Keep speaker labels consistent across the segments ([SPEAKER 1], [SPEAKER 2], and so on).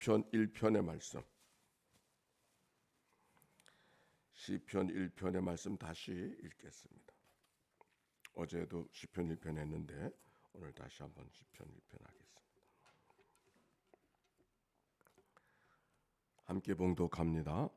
[SPEAKER 1] 시편 1편의 말씀, 시편 1편의 말씀 다시 읽겠습니다. 어제도 시편 1편 했는데 오늘 다시 한번 시편 1편 하겠습니다. 함께 봉독합니다.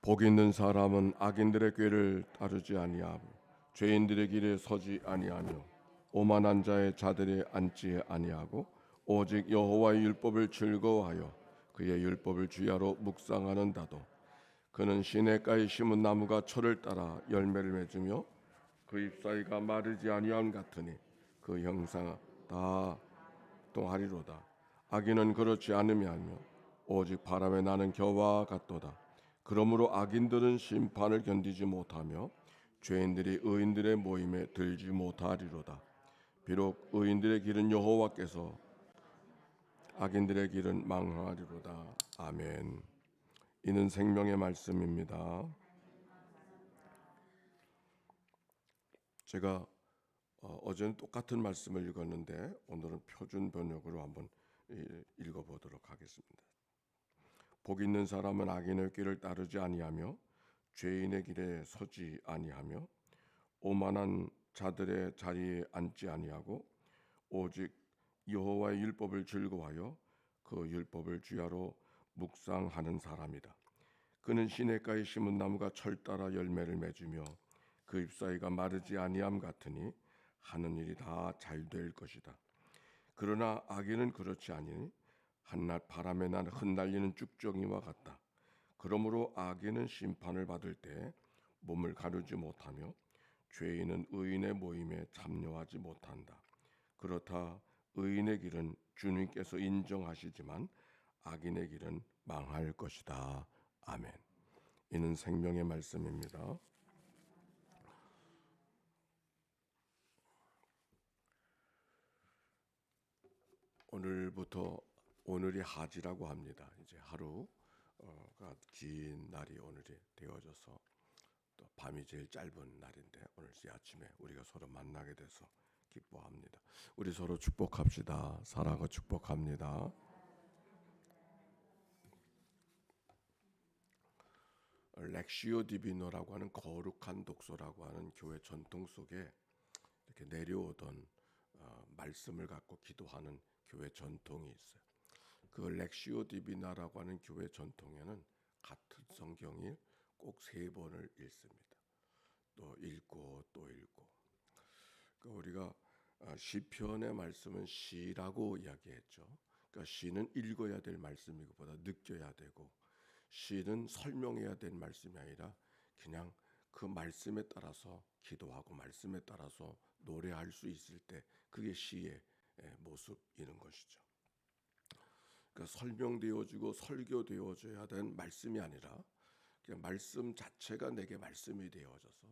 [SPEAKER 1] 복 있는 사람은 악인들의 꾀를 따르지 아니하고 죄인들의 길에 서지 아니하며 오만한 자의 자들이 앉지 아니하고 오직 여호와의 율법을 즐거워하여 그의 율법을 주야로 묵상하는다도 그는 시냇가에 심은 나무가 철을 따라 열매를 맺으며 그 잎사귀가 마르지 아니함 같으니 그 형상 다 동하리로다. 악인은 그렇지 않으며 하며 오직 바람에 나는 겨와 같도다. 그러므로 악인들은 심판을 견디지 못하며 죄인들이 의인들의 모임에 들지 못하리로다. 비록 의인들의 길은 여호와께서 악인들의 길은 망하리로다. 아멘. 이는 생명의 말씀입니다. 제가 어제는 똑같은 말씀을 읽었는데 오늘은 표준 번역으로 한번 읽어보도록 하겠습니다. 복 있는 사람은 악인의 길을 따르지 아니하며 죄인의 길에 서지 아니하며 오만한 자들의 자리에 앉지 아니하고 오직 여호와의 율법을 즐거워하여 그 율법을 주야로 묵상하는 사람이다. 그는 시냇가에 심은 나무가 철 따라 열매를 맺으며 그 잎사귀가 마르지 아니함 같으니 하는 일이 다 잘 될 것이다. 그러나 악인은 그렇지 아니니 한낱 바람에 난 흩날리는 쭉정이와 같다. 그러므로 악인은 심판을 받을 때 몸을 가누지 못하며 죄인은 의인의 모임에 참여하지 못한다. 그렇다 의인의 길은 주님께서 인정하시지만 악인의 길은 망할 것이다. 아멘. 이는 생명의 말씀입니다. 오늘부터 오늘이 하지라고 합니다. 이제 하루가 긴 날이 오늘이 되어져서 또 밤이 제일 짧은 날인데 오늘 이 아침에 우리가 서로 만나게 돼서 기뻐합니다. 우리 서로 축복합시다. 사랑하고 축복합니다. 렉시오 디비노라고 하는 거룩한 독서라고 하는 교회 전통 속에 이렇게 내려오던 말씀을 갖고 기도하는 교회 전통이 있어요. 그 렉시오 디비나라고 하는 교회 전통에는 같은 성경이 꼭 3번을 읽습니다. 또 읽고 또 읽고. 그러니까 우리가 시편의 말씀은 시라고 이야기했죠. 그러니까 시는 읽어야 될 말씀이고보다 느껴야 되고 시는 설명해야 될 말씀이 아니라 그냥 그 말씀에 따라서 기도하고 말씀에 따라서 노래할 수 있을 때 그게 시의 모습이는 것이죠. 그러니까 설명되어지고 설교되어져야 되는 말씀이 아니라 그냥 말씀 자체가 내게 말씀이 되어져서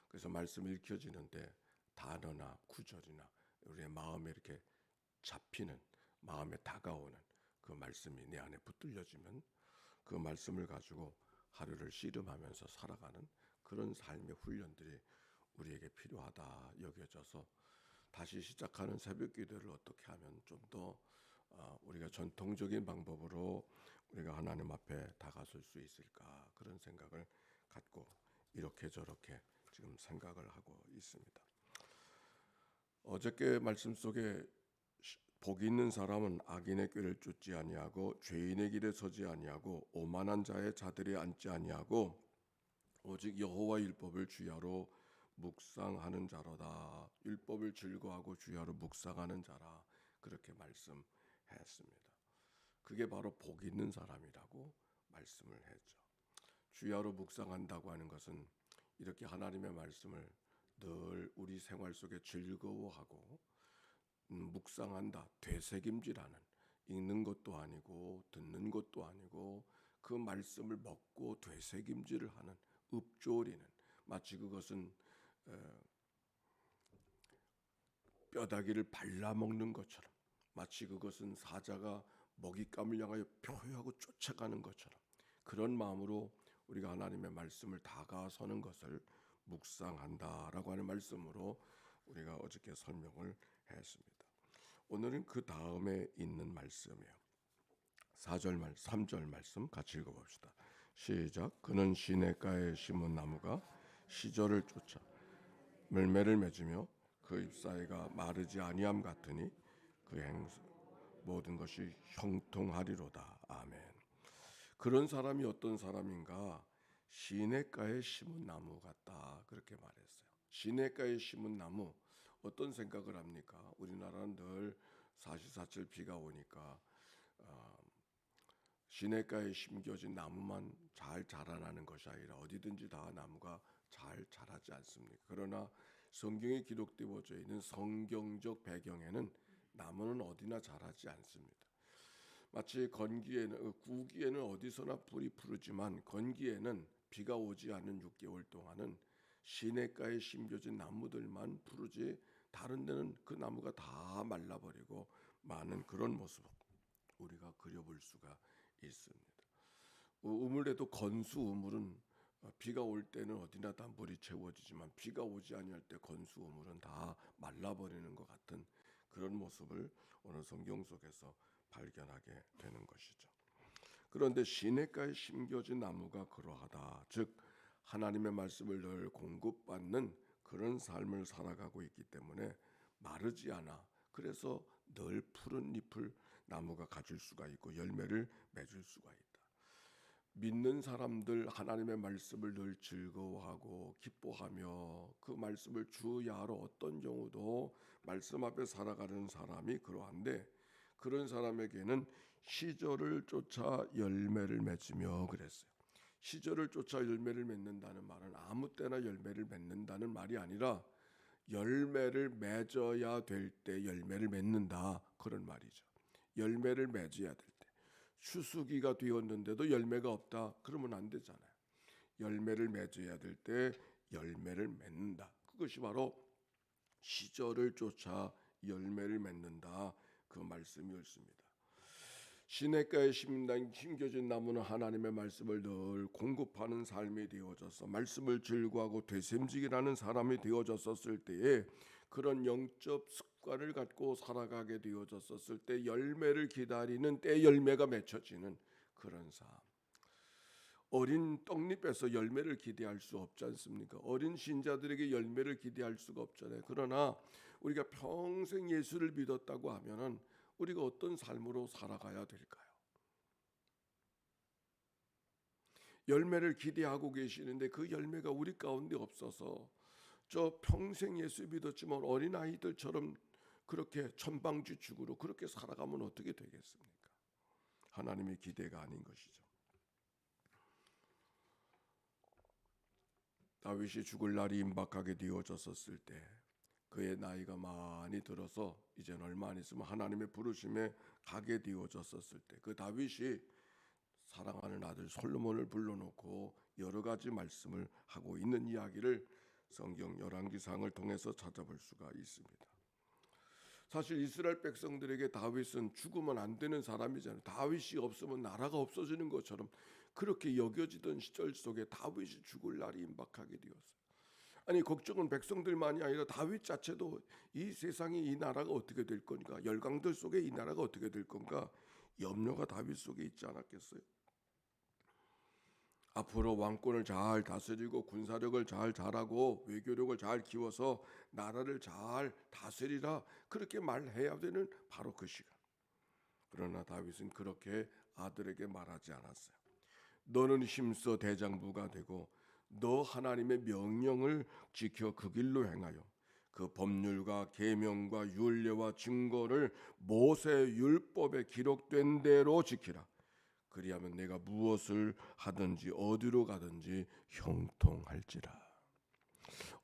[SPEAKER 1] 그래서 말씀이 읽혀지는데 단어나 구절이나 우리의 마음에 이렇게 잡히는 마음에 다가오는 그 말씀이 내 안에 붙들려지면 그 말씀을 가지고 하루를 씨름하면서 살아가는 그런 삶의 훈련들이 우리에게 필요하다 여겨져서 다시 시작하는 새벽 기도를 어떻게 하면 좀 더 우리가 전통적인 방법으로 우리가 하나님 앞에 다가설 수 있을까 그런 생각을 갖고 이렇게 저렇게 지금 생각을 하고 있습니다. 어저께 말씀 속에 복이 있는 사람은 악인의 꾀를 쫓지 아니하고 죄인의 길에 서지 아니하고 오만한 자의 자들이 앉지 아니하고 오직 여호와의 율법을 주야로 묵상하는 자로다. 율법을 즐거워하고 주야로 묵상하는 자라 그렇게 말씀했습니다. 그게 바로 복 있는 사람이라고 말씀을 했죠. 주야로 묵상한다고 하는 것은 이렇게 하나님의 말씀을 늘 우리 생활 속에 즐거워하고 묵상한다, 되새김질하는 읽는 것도 아니고 듣는 것도 아니고 그 말씀을 먹고 되새김질을 하는 읊조리는 마치 그것은 뼈다귀를 발라먹는 것처럼 마치 그것은 사자가 먹잇감을 향하여 표효하고 쫓아가는 것처럼 그런 마음으로 우리가 하나님의 말씀을 다가서는 것을 묵상한다라고 하는 말씀으로 우리가 어저께 설명을 했습니다. 오늘은 그 다음에 있는 말씀이에요. 4절 3절 말씀 같이 읽어봅시다. 시작. 그는 시냇가에 심은 나무가 시절을 쫓아 열매를 맺으며 그 잎사이가 마르지 아니함 같으니 그 행수 모든 것이 형통하리로다. 아멘. 그런 사람이 어떤 사람인가? 시냇가에 심은 나무 같다, 그렇게 말했어요. 시냇가에 심은 나무, 어떤 생각을 합니까? 우리나라는 늘 사시사철 비가 오니까 시냇가에 심겨진 나무만 잘 자라나는 것이 아니라 어디든지 다 나무가 잘 자라지 않습니까? 그러나 성경에 기록되어져 있는 성경적 배경에는 나무는 어디나 자라지 않습니다. 마치 건기에는 구기에는 어디서나 불이 푸르지만 건기에는 비가 오지 않는 6개월 동안은 시냇가에 심겨진 나무들만 푸르지 다른 데는 그 나무가 다 말라버리고 많은 그런 모습 우리가 그려볼 수가 있습니다. 우물에도 건수 우물은 비가 올 때는 어디나 다 물이 채워지지만 비가 오지 아니할 때 건수 우물은 다 말라버리는 것 같은 그런 모습을 오늘 성경 속에서 발견하게 되는 것이죠. 그런데 시냇가에 심겨진 나무가 그러하다. 즉 하나님의 말씀을 늘 공급받는 그런 삶을 살아가고 있기 때문에 마르지 않아. 그래서 늘 푸른 잎을 나무가 가질 수가 있고 열매를 맺을 수가 있다. 믿는 사람들 하나님의 말씀을 늘 즐거워하고 기뻐하며 그 말씀을 주야로 어떤 경우도 말씀 앞에 살아가는 사람이 그러한데 그런 사람에게는 시절을 쫓아 열매를 맺으며 그랬어요. 시절을 쫓아 열매를 맺는다는 말은 아무 때나 열매를 맺는다는 말이 아니라 열매를 맺어야 될 때 열매를 맺는다, 그런 말이죠. 열매를 맺어야 될 때. 추수기가 되었는데도 열매가 없다, 그러면 안 되잖아요. 열매를 맺어야 될 때 열매를 맺는다. 그것이 바로 시절을 쫓아 열매를 맺는다, 그 말씀이었습니다. 시냇가에 심겨진 나무는 하나님의 말씀을 늘 공급하는 삶이 되어져서 말씀을 즐거워하고 되샘지기라는 사람이 되어졌었을 때에 그런 영적 습관을 갖고 살아가게 되어졌었을 때 열매를 기다리는 때 열매가 맺혀지는 그런 삶. 어린 떡잎에서 열매를 기대할 수 없지 않습니까? 어린 신자들에게 열매를 기대할 수가 없잖아요. 그러나 우리가 평생 예수를 믿었다고 하면은 우리가 어떤 삶으로 살아가야 될까요? 열매를 기대하고 계시는데 그 열매가 우리 가운데 없어서 저 평생 예수 믿었지만 어린아이들처럼 그렇게 천방지축으로 그렇게 살아가면 어떻게 되겠습니까? 하나님의 기대가 아닌 것이죠. 다윗이 죽을 날이 임박하게 되어졌었을 때 그의 나이가 많이 들어서 이제는 얼마 안 있으면 하나님의 부르심에 가게 되어졌었을 때 그 다윗이 사랑하는 아들 솔로몬을 불러놓고 여러 가지 말씀을 하고 있는 이야기를 성경 열왕기상을 통해서 찾아볼 수가 있습니다. 사실 이스라엘 백성들에게 다윗은 죽으면 안 되는 사람이잖아요. 다윗이 없으면 나라가 없어지는 것처럼 그렇게 여겨지던 시절 속에 다윗이 죽을 날이 임박하게 되었어요. 아니 걱정은 백성들만이 아니라 다윗 자체도 이 세상이 이 나라가 어떻게 될 건가, 열강들 속에 이 나라가 어떻게 될 건가 염려가 다윗 속에 있지 않았겠어요? 앞으로 왕권을 잘 다스리고 군사력을 잘 잘하고 외교력을 잘 키워서 나라를 잘 다스리라, 그렇게 말해야 되는 바로 그 시간. 그러나 다윗은 그렇게 아들에게 말하지 않았어요. 너는 힘써 대장부가 되고 너 하나님의 명령을 지켜 그 길로 행하여 그 법률과 계명과 율례와 증거를 모세 율법에 기록된 대로 지키라. 그리하면 내가 무엇을 하든지 어디로 가든지 형통할지라.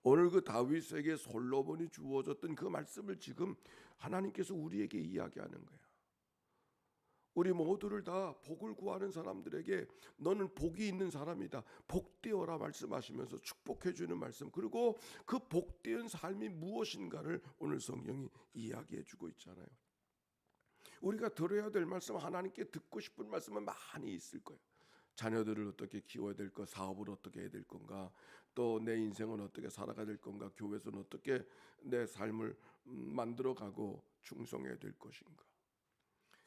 [SPEAKER 1] 오늘 그 다윗에게 솔로몬이 주어졌던 그 말씀을 지금 하나님께서 우리에게 이야기하는 거야. 우리 모두를 다 복을 구하는 사람들에게 너는 복이 있는 사람이다, 복되어라 말씀하시면서 축복해 주는 말씀, 그리고 그 복된 삶이 무엇인가를 오늘 성경이 이야기해 주고 있잖아요. 우리가 들어야 될 말씀, 하나님께 듣고 싶은 말씀은 많이 있을 거예요. 자녀들을 어떻게 키워야 될 거, 사업을 어떻게 해야 될 건가, 또 내 인생은 어떻게 살아가야 될 건가, 교회에서는 어떻게 내 삶을 만들어가고 충성해야 될 것인가.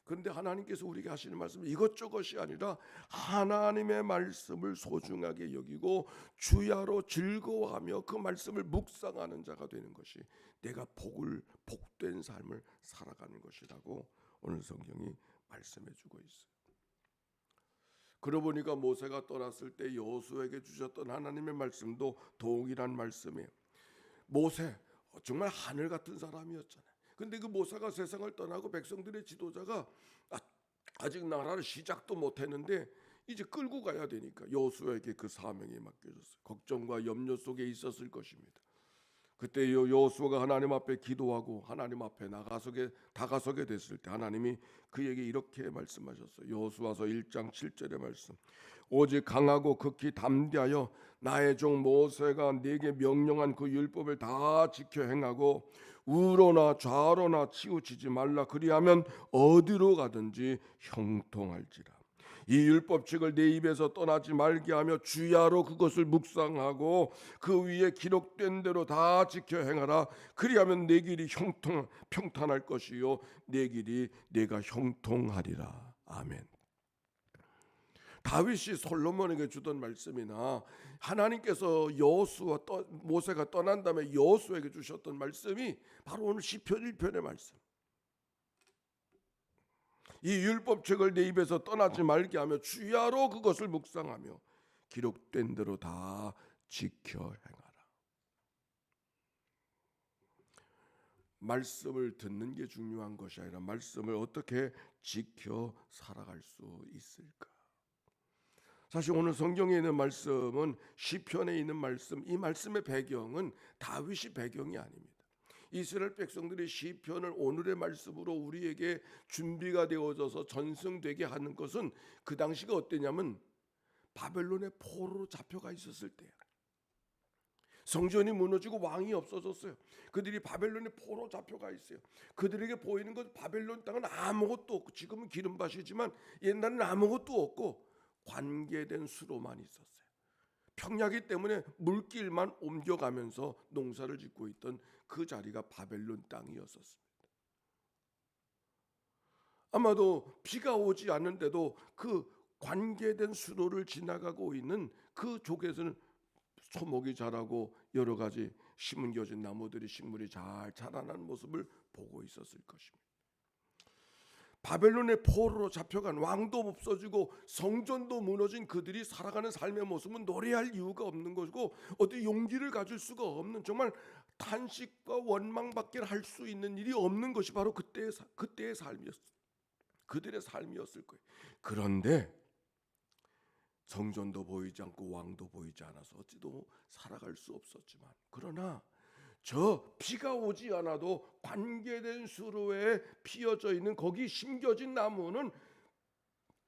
[SPEAKER 1] 그런데 하나님께서 우리에게 하시는 말씀은 이것저것이 아니라 하나님의 말씀을 소중하게 여기고 주야로 즐거워하며 그 말씀을 묵상하는 자가 되는 것이 내가 복된 삶을 살아가는 것이라고 오늘 성경이 말씀해주고 있어요. 그러고 보니까 모세가 떠났을 때 여호수아에게 주셨던 하나님의 말씀도 동일한 말씀이에요. 모세 정말 하늘 같은 사람이었잖아요. 근데 그 모세가 세상을 떠나고 백성들의 지도자가 아직 나라를 시작도 못했는데 이제 끌고 가야 되니까 여호수아에게 그 사명이 맡겨졌어요. 걱정과 염려 속에 있었을 것입니다. 그때 여호수아가 하나님 앞에 기도하고 하나님 앞에 다가서게 됐을 때 하나님이 그에게 이렇게 말씀하셨어요. 여호수아서 1장 7절의 말씀. 오직 강하고 극히 담대하여 나의 종 모세가 네게 명령한 그 율법을 다 지켜 행하고 우로나 좌로나 치우치지 말라. 그리하면 어디로 가든지 형통할지라. 이 율법책을 내 입에서 떠나지 말게 하며 주야로 그것을 묵상하고 그 위에 기록된 대로 다 지켜 행하라. 그리하면 내 길이 평탄할 것이요 내 길이 내가 형통하리라. 아멘. 다윗이 솔로몬에게 주던 말씀이나 하나님께서 모세가 떠난 다음에 여호수아에게 주셨던 말씀이 바로 오늘 시편 1편의 말씀. 이 율법책을 내 입에서 떠나지 말게 하며 주야로 그것을 묵상하며 기록된 대로 다 지켜 행하라. 말씀을 듣는 게 중요한 것이 아니라 말씀을 어떻게 지켜 살아갈 수 있을까? 사실 오늘 성경에 있는 말씀은 시편에 있는 말씀, 이 말씀의 배경은 다윗이 배경이 아닙니다. 이스라엘 백성들이 시편을 오늘의 말씀으로 우리에게 준비가 되어져서 전승되게 하는 것은 그 당시가 어땠냐면 바벨론의 포로로 잡혀가 있었을 때야. 성전이 무너지고 왕이 없어졌어요. 그들이 바벨론의 포로 잡혀가 있어요. 그들에게 보이는 것 바벨론 땅은 아무것도 없고 지금은 기름밭이지만 옛날에는 아무것도 없고 관계된 수로만 있었어요. 평야기 때문에 물길만 옮겨가면서 농사를 짓고 있던 그 자리가 바벨론 땅이었었습니다. 아마도 비가 오지 않는데도 그 관계된 수로를 지나가고 있는 그 쪽에서는 소목이 자라고 여러 가지 심은겨진 나무들이 식물이 잘 자라나는 모습을 보고 있었을 것입니다. 바벨론의 포로로 잡혀간 왕도 없어지고 성전도 무너진 그들이 살아가는 삶의 모습은 노래할 이유가 없는 것이고 어디 용기를 가질 수가 없는 정말 탄식과 원망밖에 할 수 있는 일이 없는 것이 바로 그때의 삶이었어요. 그들의 삶이었을 거예요. 그런데 성전도 보이지 않고 왕도 보이지 않아서 어찌도 살아갈 수 없었지만 그러나 저 비가 오지 않아도 관계된 수로에 피어져 있는 거기 심겨진 나무는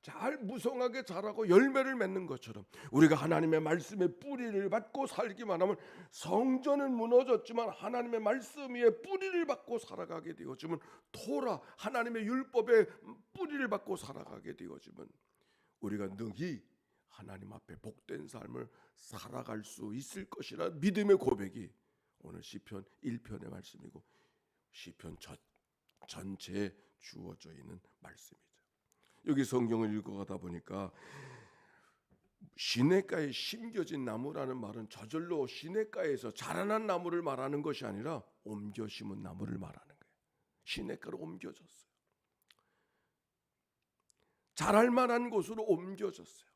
[SPEAKER 1] 잘 무성하게 자라고 열매를 맺는 것처럼 우리가 하나님의 말씀의 뿌리를 받고 살기만 하면 성전은 무너졌지만 하나님의 말씀 위에 뿌리를 받고 살아가게 되어지면 토라 하나님의 율법에 뿌리를 받고 살아가게 되어지면 우리가 능히 하나님 앞에 복된 삶을 살아갈 수 있을 것이라 믿음의 고백이 오늘 시편 1편의 말씀이고 시편 전체에 주어져 있는 말씀이죠. 여기 성경을 읽어가다 보니까 시냇가에 심겨진 나무라는 말은 저절로 시냇가에서 자라난 나무를 말하는 것이 아니라 옮겨 심은 나무를 말하는 거예요. 시냇가로 옮겨졌어요. 자랄 만한 곳으로 옮겨졌어요.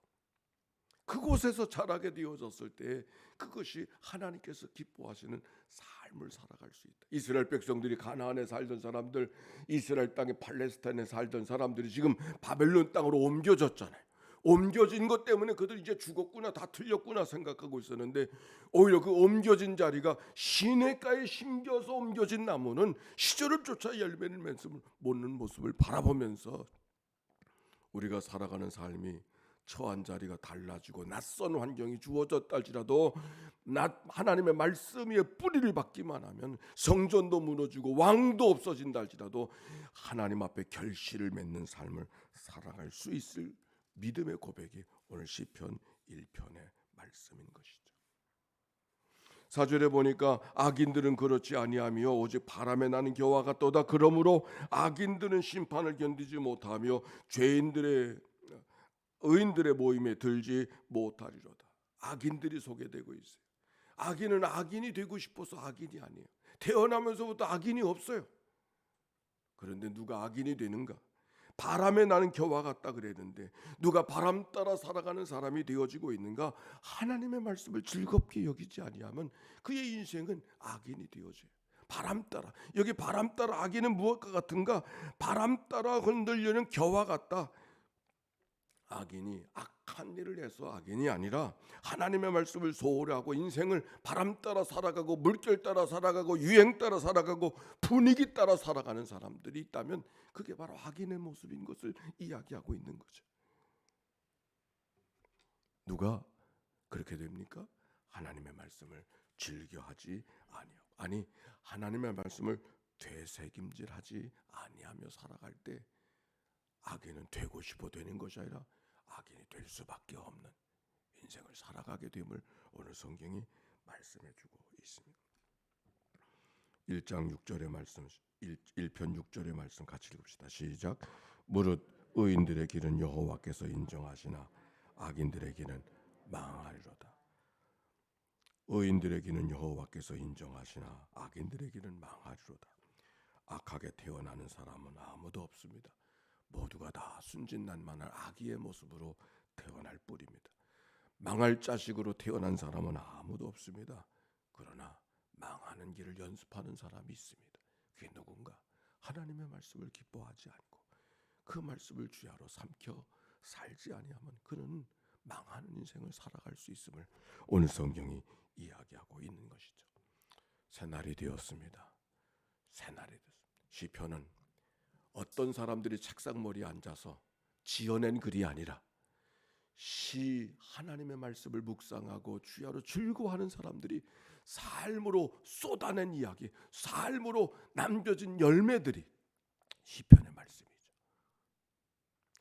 [SPEAKER 1] 그곳에서 자라게 되어졌을 때 그것이 하나님께서 기뻐하시는 삶을 살아갈 수 있다. 이스라엘 백성들이 가나안에 살던 사람들, 이스라엘 땅에 팔레스타인에 살던 사람들이 지금 바벨론 땅으로 옮겨졌잖아요. 옮겨진 것 때문에 그들 이제 죽었구나, 다 틀렸구나 생각하고 있었는데 오히려 그 옮겨진 자리가 시냇가에 심겨서 옮겨진 나무는 시절을 쫓아 열매를 맺는 모습을 바라보면서 우리가 살아가는 삶이 처한 자리가 달라지고 낯선 환경이 주어졌다 할지라도 하나님의 말씀 위에 뿌리를 받기만 하면 성전도 무너지고 왕도 없어진다 할지라도 하나님 앞에 결실을 맺는 삶을 살아갈 수 있을 믿음의 고백이 오늘 시편 1편의 말씀인 것이죠. 4절에 보니까 악인들은 그렇지 아니하며 오직 바람에 나는 겨와 같도다. 그러므로 악인들은 심판을 견디지 못하며 의인들의 모임에 들지 못하리로다. 악인들이 소개되고 있어요. 악인은 악인이 되고 싶어서 악인이 아니에요. 태어나면서부터 악인이 없어요. 그런데 누가 악인이 되는가? 바람에 나는 겨와 같다 그랬는데 누가 바람 따라 살아가는 사람이 되어지고 있는가? 하나님의 말씀을 즐겁게 여기지 아니하면 그의 인생은 악인이 되어져요. 바람 따라, 여기 바람 따라 악인은 무엇과 같은가? 바람 따라 흔들리는 겨와 같다. 악인이 악한 일을 해서 악인이 아니라 하나님의 말씀을 소홀히 하고 인생을 바람 따라 살아가고 물결 따라 살아가고 유행 따라 살아가고 분위기 따라 살아가는 사람들이 있다면 그게 바로 악인의 모습인 것을 이야기하고 있는 거죠. 누가 그렇게 됩니까? 하나님의 말씀을 즐겨하지 아니하고, 아니 하나님의 말씀을 되새김질하지 아니하며 살아갈 때 악인은 되고 싶어 되는 것이 아니라 악인이 될 수밖에 없는 인생을 살아가게 됨을 오늘 성경이 말씀해 주고 있습니다. 1장 6절의 말씀, 1편 6절의 말씀 같이 읽읍시다. 시작. 무릇 의인들의 길은 여호와께서 인정하시나 악인들의 길은 망하리로다. 의인들의 길은 여호와께서 인정하시나 악인들의 길은 망하리로다. 악하게 태어나는 사람은 아무도 없습니다. 모두가 다 순진난만한 악의의 모습으로 태어날 뿐입니다. 망할 자식으로 태어난 사람은 아무도 없습니다. 그러나 망하는 길을 연습하는 사람이 있습니다. 그게 누군가? 하나님의 말씀을 기뻐하지 않고 그 말씀을 주야로 삼켜 살지 아니하면 그는 망하는 인생을 살아갈 수 있음을 오늘 성경이 이야기하고 있는 것이죠. 새날이 되었습니다. 새날이 됐습니다. 시편은 어떤 사람들이 책상머리에 앉아서 지어낸 글이 아니라 하나님의 말씀을 묵상하고 주야로 즐거워하는 사람들이 삶으로 쏟아낸 이야기, 삶으로 남겨진 열매들이 시편의 말씀이죠.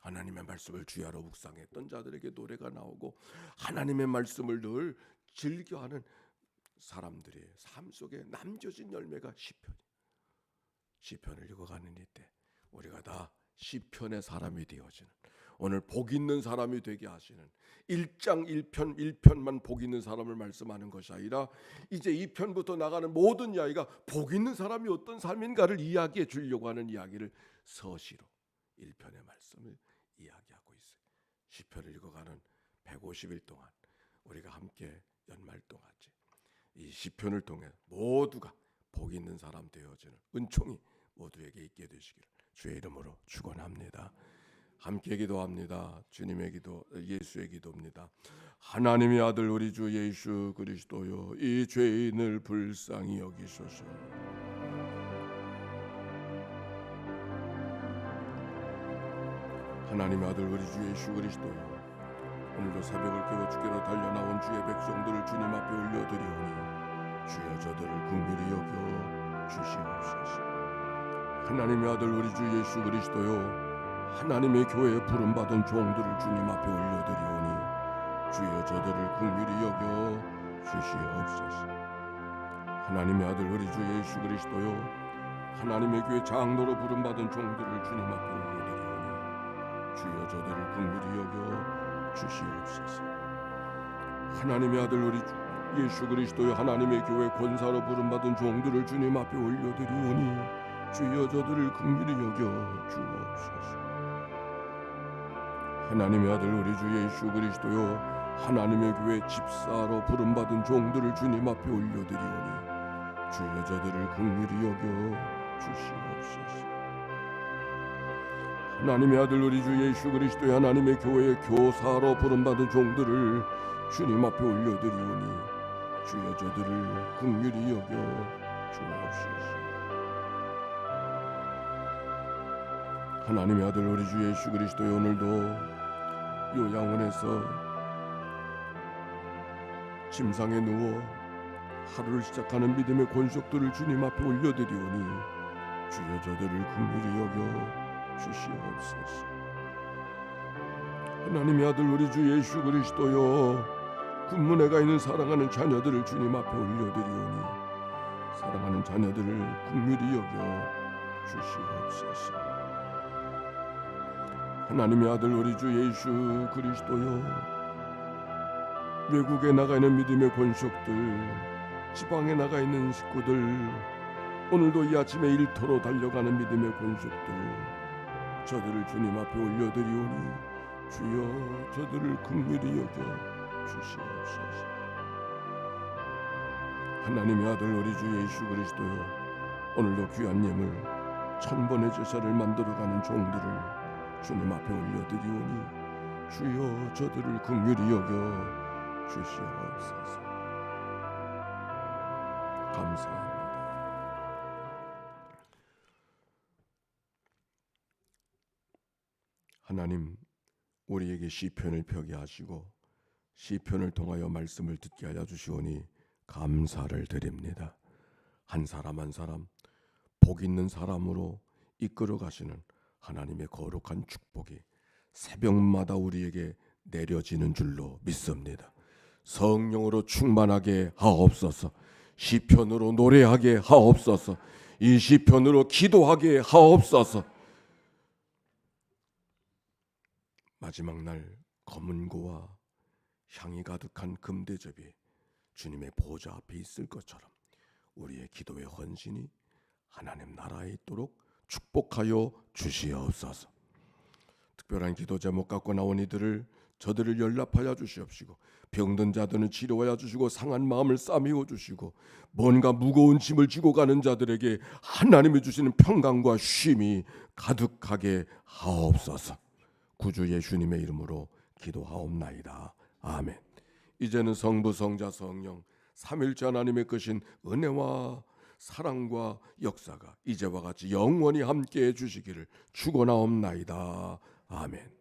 [SPEAKER 1] 하나님의 말씀을 주야로 묵상했던 자들에게 노래가 나오고 하나님의 말씀을 늘 즐겨하는 사람들의 삶 속에 남겨진 열매가 시편이에요. 시편을 읽어가는 이때 우리가 다 시편의 사람이 되어지는, 오늘 복 있는 사람이 되게 하시는 1장 1편만 복 있는 사람을 말씀하는 것이 아니라 이제 2편부터 나가는 모든 이야기가 복 있는 사람이 어떤 삶인가를 이야기해 주려고 하는 이야기를 서시로 1편의 말씀을 이야기하고 있어요. 시편을 읽어가는 150일 동안 우리가 함께 연말동안째 이 시편을 통해 모두가 복 있는 사람 되어지는 은총이 모두에게 있게 되시기를 주의 이름으로 축원합니다. 함께 기도합니다. 주님의 기도, 예수의 기도입니다. 하나님의 아들 우리 주 예수 그리스도요, 이 죄인을 불쌍히 여기소서. 하나님의 아들 우리 주 예수 그리스도요, 오늘도 새벽을 깨워 주께로 달려나온 주의 백성들을 주님 앞에 올려드리오니 주여 저들을 긍휼히 여겨 주시옵소서. 하나님의 아들 우리 주 예수 그리스도요, 하나님의 교회에 부름받은 종들을 주님 앞에 올려드리오니 주여 저들을 긍휼히 여겨 주시옵소서. 하나님의 아들 우리 주 예수 그리스도요, 하나님의 교회 장로로 부름받은 종들을 주님 앞에 올려드리오니 주여 저들을 긍휼히 여겨 주시옵소서. 하나님의 아들 우리 주 예수 그리스도요, 하나님의 교회 권사로 부름받은 종들을 주님 앞에 올려드리오니 주여 저들을 긍휼히 여겨 주옵소서. 하나님의 아들 우리 주 예수 그리스도요, 하나님의 교회 집사로 부름받은 종들을 주님 앞에 올려드리오니 주여 저들을 긍휼히 여겨 주시옵소서. 하나님의 아들 우리 주 예수 그리스도의 하나님의 교회의 교사로 부름받은 종들을 주님 앞에 올려드리오니 주여 저들을 긍휼히 여겨 주옵소서. 하나님의 아들 우리 주 예수 그리스도의 오늘도 요양원에서 침상에 누워 하루를 시작하는 믿음의 권속들을 주님 앞에 올려드리오니 주여 저들을 긍휼히 여겨 주시옵소서. 하나님의 아들 우리 주 예수 그리스도여, 군문에 가 있는 사랑하는 자녀들을 주님 앞에 올려드리오니 사랑하는 자녀들을 긍휼히 여겨 주시옵소서. 하나님의 아들 우리 주 예수 그리스도여, 외국에 나가 있는 믿음의 권속들, 지방에 나가 있는 식구들, 오늘도 이 아침에 일터로 달려가는 믿음의 권속들, 저들을 주님 앞에 올려드리오니 주여 저들을 긍휼히 여겨 주시옵소서. 하나님의 아들 우리 주 예수 그리스도여, 오늘도 귀한 예물 1000번의 제사를 만들어가는 종들을 주님 앞에 올려드리오니 주여 저들을 긍휼히 여겨 주시옵소서. 감사합니다. 하나님, 우리에게 시편을 펴게 하시고 시편을 통하여 말씀을 듣게 하여 주시오니 감사를 드립니다. 한 사람 한 사람 복 있는 사람으로 이끌어 가시는 하나님의 거룩한 축복이 새벽마다 우리에게 내려지는 줄로 믿습니다. 성령으로 충만하게 하옵소서. 시편으로 노래하게 하옵소서. 이 시편으로 기도하게 하옵소서. 마지막 날 검은 고와 향이 가득한 금대접이 주님의 보좌 앞에 있을 것처럼 우리의 기도의 헌신이 하나님 나라에 있도록 축복하여 주시옵소서. 특별한 기도 제목 갖고 나온 이들을 저들을 연락하여 주시옵시고, 병든 자들은 치료하여 주시고, 상한 마음을 싸매어 주시고, 뭔가 무거운 짐을 지고 가는 자들에게 하나님이 주시는 평강과 쉼이 가득하게 하옵소서. 구주 예수님의 이름으로 기도하옵나이다. 아멘. 이제는 성부 성자 성령 삼일째 하나님의 크신 은혜와 사랑과 역사가 이제와 같이 영원히 함께해 주시기를 축원하옵나이다. 아멘.